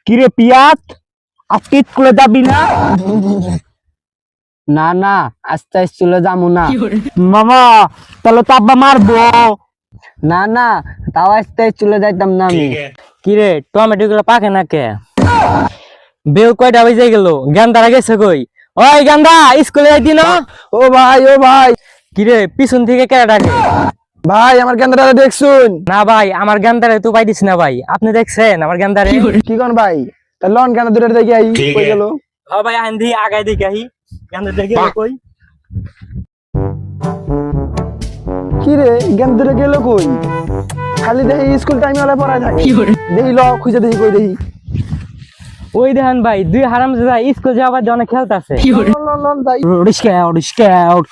কিরে পিয়াত আজকে স্কুলে যাবি না? না না আস্তে চলে যাবো না। মামা তাহলে তো আব্বা মারবো। না না তাও আস্তে চলে যাইতাম না আমি। কিরে টমেটো গুলো পাকে না কে? বেল কয়টা বেজে গেল? গান্ধারা গেছে কই? ওই গান্ধা স্কুলে যাইতি না? ও ভাই কিরে পিছন থেকে কে ডাকে? ভাই আমার গেন্দারে দেখছুন? না ভাই আমার গান্ধারে তো পাইতিস না ভাই। আপনি দেখছেন আমার গান্ধারে? কি কোন ভাই তা লন কেন দূরে দেখে আই কই গেল? হ্যাঁ ভাই আন্দি আগাই দেখি আহি গান্ধা দেখে কই? কি রে গেন্দরে গেল কই? খালি দেখি স্কুল টাইমে ওলা পড়ায় থাকে। দেখি ল খুঁজে দেখি কই দেখি। ওই দেখেন ভাই দুই হারামজাদা স্কুল যাওয়ার জন্য খেলতাছে। লন ভাই রিস্কা আউট